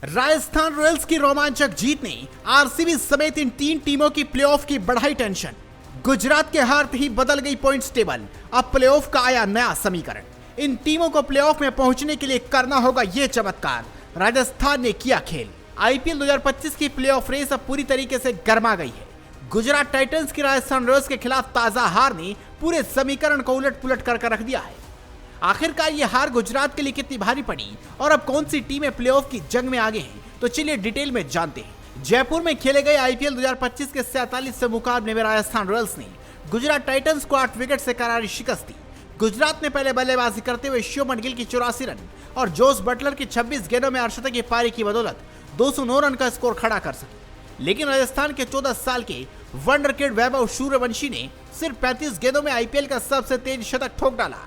Rajasthan Royals की रोमांचक जीत ने आरसीबी समेत इन तीन टीमों की प्लेऑफ की बढ़ाई टेंशन। गुजरात के हारते ही बदल गई पॉइंट्स टेबल। अब प्लेऑफ का आया नया समीकरण। इन टीमों को प्लेऑफ में पहुंचने के लिए करना होगा ये चमत्कार। राजस्थान ने किया खेल। आईपीएल 2025 की प्लेऑफ रेस अब पूरी तरीके से गर्मा गई है। गुजरात टाइटंस की राजस्थान रॉयल्स के खिलाफ ताजा हार ने पूरे समीकरण को उलट पुलट कर रख दिया है। आखिरकार ये हार गुजरात के लिए कितनी भारी पड़ी और अब कौन सी टीमें प्लेऑफ की जंग में आगे हैं, तो चलिए डिटेल में जानते हैं। जयपुर में खेले गए आईपीएल 2025 के 47 मुकाबले में राजस्थान रॉयल्स ने गुजरात टाइटंस को 8 विकेट से करारी शिकस्त दी। गुजरात ने पहले बल्लेबाजी करते हुए शुभमन गिल की 84 रन और जोस बटलर की 26 गेंदों में अर्शतक की पारी की बदौलत 209 रन का स्कोर खड़ा कर सके। लेकिन राजस्थान के 14 साल के वंडरकिड वैभव सूर्यवंशी ने सिर्फ 35 गेंदों में आईपीएल का सबसे तेज शतक ठोक डाला।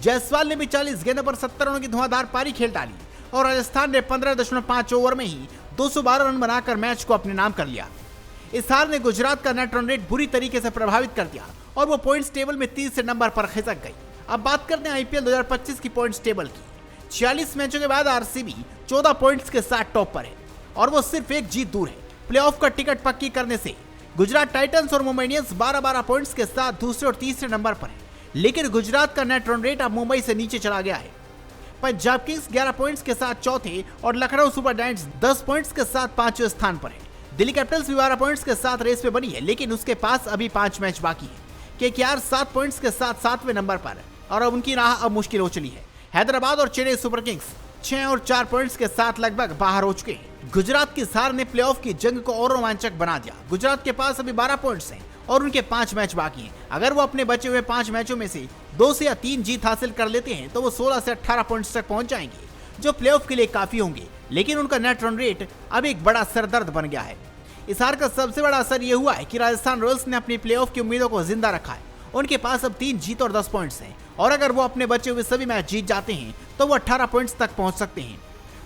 जायसवाल ने भी 40 गेंदों पर 70 रनों की धुआंधार पारी खेल डाली और राजस्थान ने 15.5 ओवर में ही 212 रन बनाकर मैच को अपने नाम कर लिया। इस हार ने गुजरात का नेट रन रेट बुरी तरीके से प्रभावित कर दिया और वो पॉइंट्स टेबल में 30 नंबर पर खिसक गई। अब बात करते हैं आईपीएल 2025 की पॉइंट्स टेबल की। 46 मैचों के बाद आरसीबी 14 पॉइंट्स के साथ टॉप पर है और वो सिर्फ एक जीत दूर है प्लेऑफ का टिकट पक्की करने से। गुजरात टाइटंस और मुंबई इंडियंस 12-12 पॉइंट्स के साथ दूसरे और तीसरे नंबर पर है, लेकिन गुजरात का नेट रन रेट अब मुंबई से नीचे चला गया है। पंजाब किंग्स 11 पॉइंट्स के साथ चौथे और लखनऊ सुपर जायंट्स 10 पॉइंट्स के साथ पांचवें स्थान पर है। दिल्ली कैपिटल्स भी 12 पॉइंट्स के साथ रेस में बनी है, लेकिन उसके पास अभी 5 मैच बाकी है। केकेआर 7 पॉइंट्स के साथ 7वें नंबर पर है और अब उनकी राह अब मुश्किल हो चली है। हैदराबाद और चेन्नई सुपर किंग्स 6 और 4 पॉइंट्स के साथ लगभग बाहर हो चुके हैं। गुजरात की हार ने प्लेऑफ की जंग को और रोमांचक बना दिया। गुजरात के पास अभी 12 पॉइंट्स हैं और उनके 5 मैच बाकी हैं। अगर वो अपने बचे हुए 5 मैचों में से 2 से या 3 जीत हासिल कर लेते हैं तो वो 16 से 18 पॉइंट्स तक पहुंच जाएंगे, जो प्लेऑफ के लिए काफी होंगे। लेकिन उनका नेट रन रेट अब एक बड़ा सरदर्द बन गया है। इस हार का सबसे बड़ा असर ये हुआ है कि राजस्थान रॉयल्स ने अपनी प्लेऑफ की उम्मीदों को जिंदा रखा है। उनके पास अब 3 जीत और 10 पॉइंट्स हैं और अगर वो अपने बचे हुए सभी मैच जीत जाते हैं तो वो 18 पॉइंट्स तक पहुंच सकते हैं।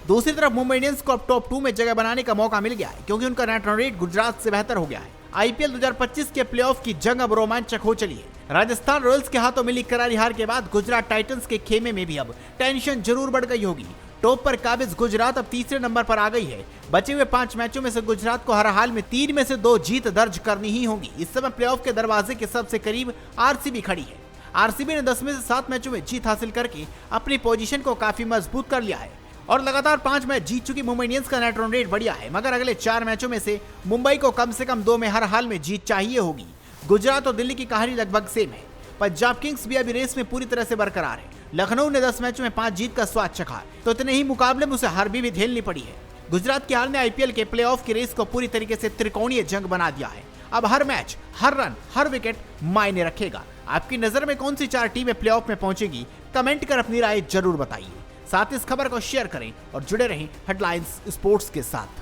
दूसरी तरफ मुंबई इंडियंस को अब टॉप 2 में जगह बनाने का मौका मिल गया है, क्योंकि उनका नेट रन रेट गुजरात से बेहतर हो गया है। आईपीएल 2025 के प्लेऑफ की जंग अब रोमांचक हो चली है। राजस्थान रॉयल्स के हाथों मिली करारी हार के बाद गुजरात टाइटंस के खेमे में भी अब टेंशन जरूर बढ़ गई होगी। टॉप पर काबिज गुजरात अब तीसरे नंबर पर आ गई है। बचे हुए 5 मैचों में से गुजरात को हर हाल में 3 में से 2 जीत दर्ज करनी ही होगी। इस समय प्लेऑफ के दरवाजे के सबसे करीब आरसीबी खड़ी है। आरसीबी ने 10 में से 7 मैचों में जीत हासिल करके अपनी पोजीशन को काफी मजबूत कर लिया है और लगातार 5 मैच जीत चुकी मुंबई इंडियंस का नेट रन रेट बढ़िया है, मगर अगले 4 मैचों में से मुंबई को कम से कम 2 में हर हाल में जीत चाहिए होगी। गुजरात और दिल्ली की कहानी लगभग सेम है। पंजाब किंग्स भी अभी रेस में पूरी तरह से बरकरार है। लखनऊ ने 10 मैचों में 5 जीत का स्वाद चखा, तो इतने ही मुकाबले में उसे हार भी झेलनी पड़ी है। गुजरात की हार ने आईपीएल के प्लेऑफ की रेस को पूरी तरीके से त्रिकोणीय जंग बना दिया है। अब हर मैच, हर रन, हर विकेट मायने रखेगा। आपकी नजर में कौन सी 4 टीमें प्लेऑफ में पहुंचेगी, कमेंट कर अपनी राय जरूर बताइए। साथ इस खबर को शेयर करें और जुड़े रहें हेडलाइंस स्पोर्ट्स के साथ।